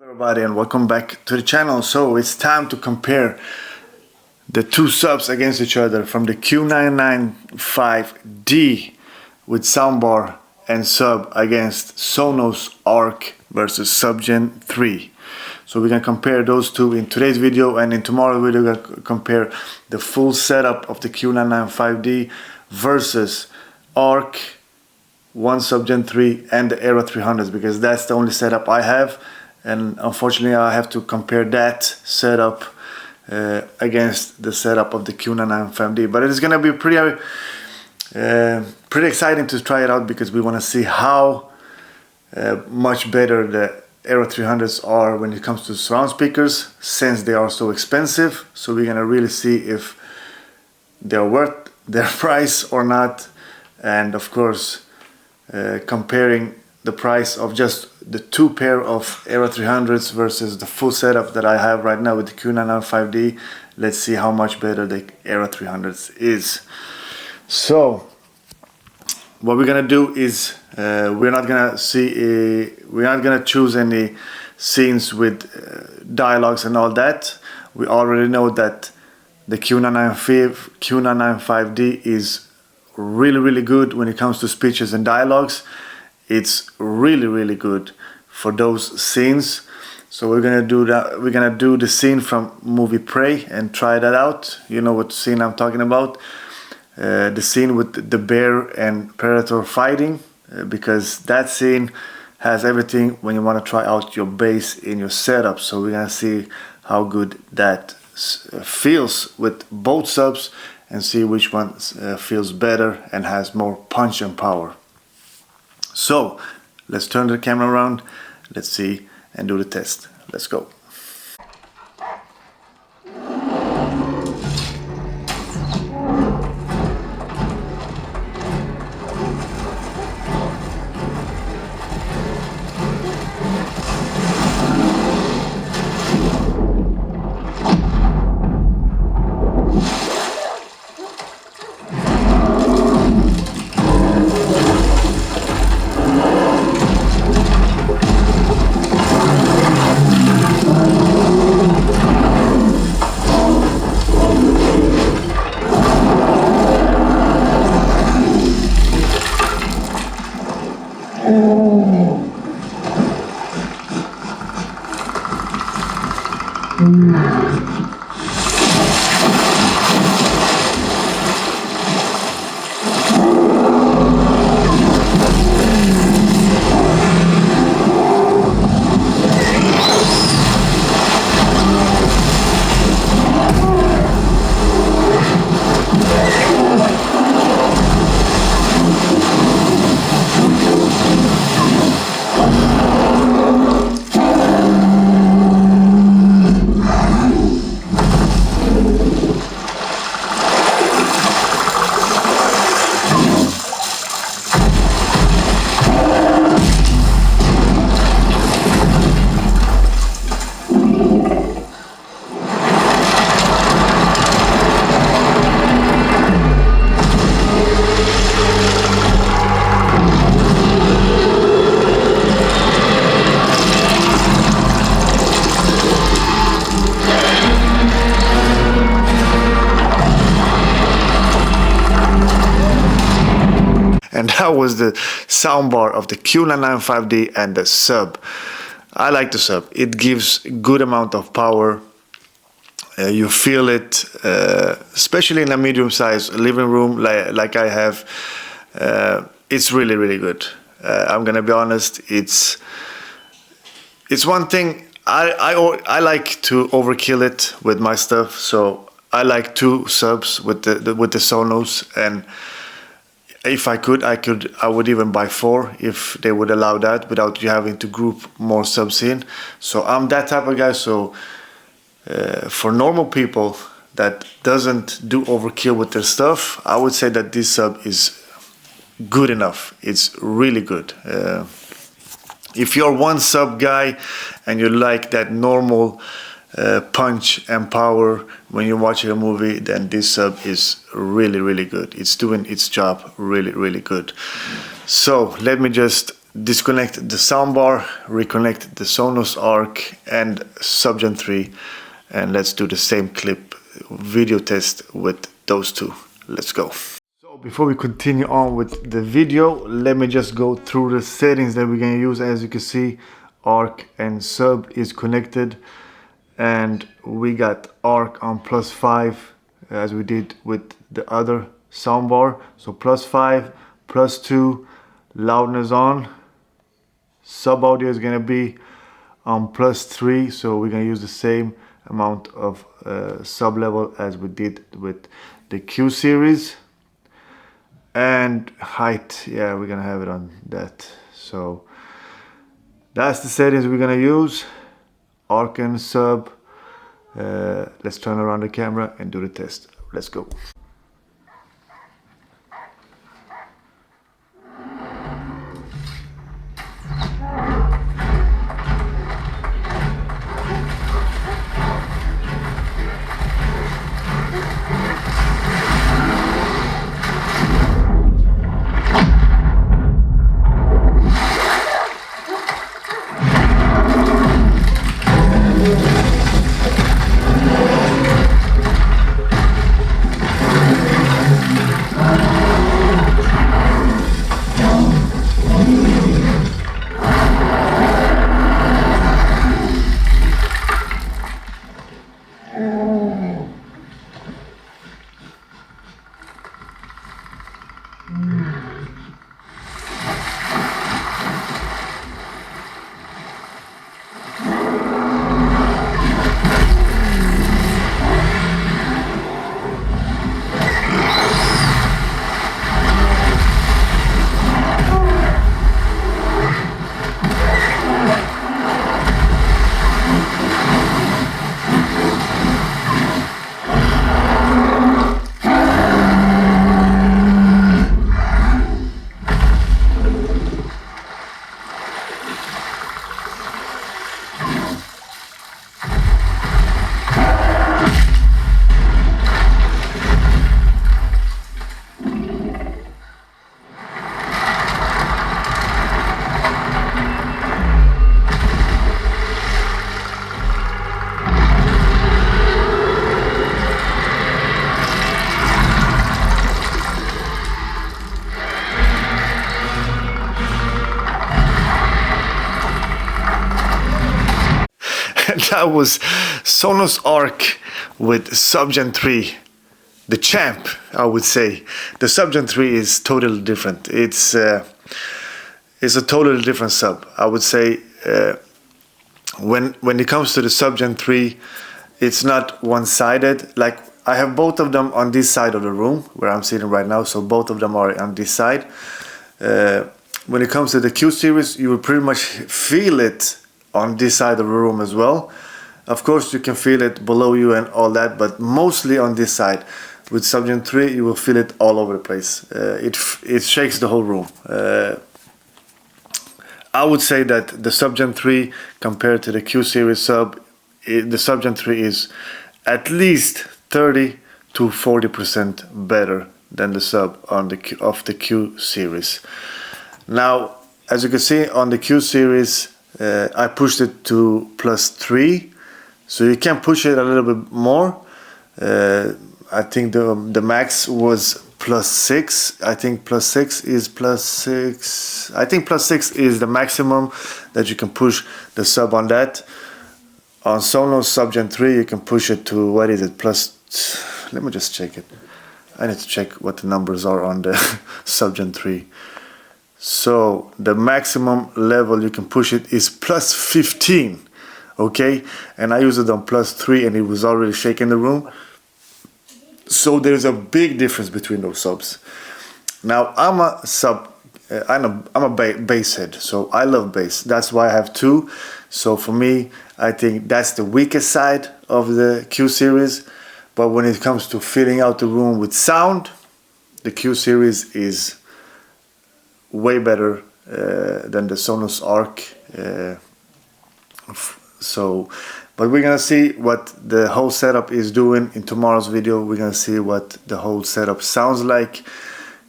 Everybody, and welcome back to the channel. So it's time to compare the two subs against each other, from the Q995D with soundbar and sub against Sonos Arc versus Subgen 3. So we're gonna compare those two in today's video, and in tomorrow's video we're gonna compare the full setup of the Q995D versus Arc, one Subgen 3 and the Era 300s, because that's the only setup I have, and unfortunately I have to compare that setup against the setup of the Q995D. But it's gonna be pretty exciting to try it out, because we want to see how much better the Era 300s are when it comes to surround speakers, since they are so expensive. So we're gonna really see if they're worth their price or not, and of course comparing the price of just the two pair of Era 300s versus the full setup that I have right now with the Q995D. Let's see how much better the Era 300s is. So what we're gonna do is we're not gonna choose any scenes with dialogues and all that. We already know that the Q995D is really good when it comes to speeches and dialogues. It's really good for those scenes. So we're gonna do that. We're gonna do the scene from movie Prey and try that out. You know what scene I'm talking about? The scene with the bear and predator fighting, because that scene has everything when you want to try out your bass in your setup. So we're gonna see how good that feels with both subs, and see which one feels better and has more punch and power. So let's turn the camera around, let's see and do the test. Let's go. And that was the soundbar of the Q995D and the sub. I like the sub. It gives good amount of power. You feel it, especially in a medium-sized living room like I have. It's really good. I'm gonna be honest. It's one thing I like to overkill it with my stuff. So I like two subs with the Sonos, and if I would even buy four if they would allow that, without you having to group more subs in. So I'm that type of guy. So for normal people that doesn't do overkill with their stuff, I would say that this sub is good enough. It's really good. If you're one sub guy and you like that normal punch and power when you're watching a movie, then this sub is really good. It's doing its job really good. So let me just disconnect the soundbar, reconnect the Sonos Arc and Subgen 3, and let's do the same clip video test with those two. Let's go. So before we continue on with the video, let me just go through the settings that we're going to use. As you can see, Arc and Sub is connected, and we got Arc on +5 as we did with the other soundbar. So +5, +2, loudness on. Sub audio is going to be on +3, so we're going to use the same amount of sub level as we did with the Q series. And height, yeah, we're going to have it on that. So that's the settings we're going to use. Arc and Sub. Let's turn around the camera and do the test. Let's go. That was Sonos Arc with Subgen 3, the champ, I would say. The Subgen 3 is totally different. It's a totally different sub. I would say when it comes to the Subgen 3, it's not one-sided. Like, I have both of them on this side of the room where I'm sitting right now, so both of them are on this side. When it comes to the Q series, you will pretty much feel it on this side of the room as well. Of course, you can feel it below you and all that, but mostly on this side. With Subgen 3, you will feel it all over the place. It shakes the whole room. I would say that the Subgen 3 compared to the Q series sub, the Subgen 3 is at least 30 to 40% better than the sub on the Q series. Now, as you can see on the Q series, I pushed it to +3, so you can push it a little bit more. I think the max was +6. I think +6 is +6. I think +6 is the maximum that you can push the sub on that. On Sonos Subgen 3, you can push it to, what is it, let me just check it. I need to check what the numbers are on the Subgen 3. So the maximum level you can push it is +15, okay? And I used it on +3 and it was already shaking the room. So there's a big difference between those subs. Now I'm a bass head, so I love bass. That's why I have two. So for me, I think that's the weakest side of the Q series. But when it comes to filling out the room with sound, the Q series is way better than the Sonos Arc. But we're gonna see what the whole setup is doing in tomorrow's video. We're gonna see what the whole setup sounds like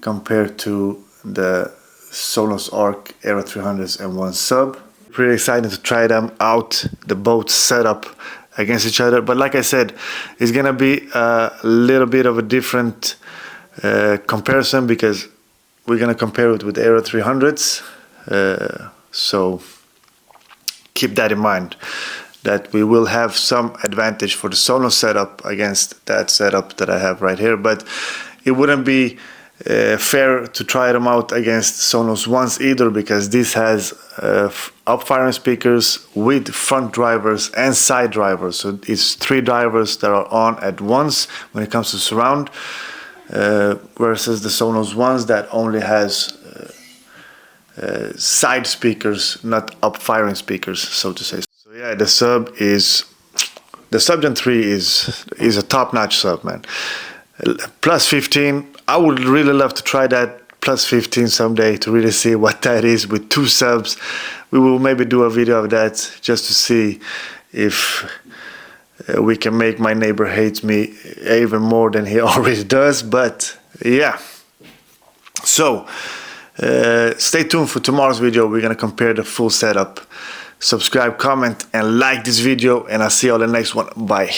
compared to the Sonos Arc Era 300s and one sub. Pretty excited to try them out, the both setup against each other. But like I said, it's gonna be a little bit of a different comparison, because we're gonna compare it with Era 300s. So keep that in mind, that we will have some advantage for the Sonos setup against that setup that I have right here. But it wouldn't be fair to try them out against Sonos ones either, because this has up-firing speakers with front drivers and side drivers. So it's 3 drivers that are on at once when it comes to surround, versus the Sonos ones that only has side speakers, not up-firing speakers, so to say. So yeah, the Sub Gen 3 is a top-notch sub, man. Plus 15, I would really love to try that plus 15 someday to really see what that is with 2 subs. We will maybe do a video of that just to see if we can make my neighbor hate me even more than he already does. But yeah, so stay tuned for tomorrow's video. We're gonna compare the full setup. Subscribe, comment, and like this video, and I'll see you on the next one. Bye.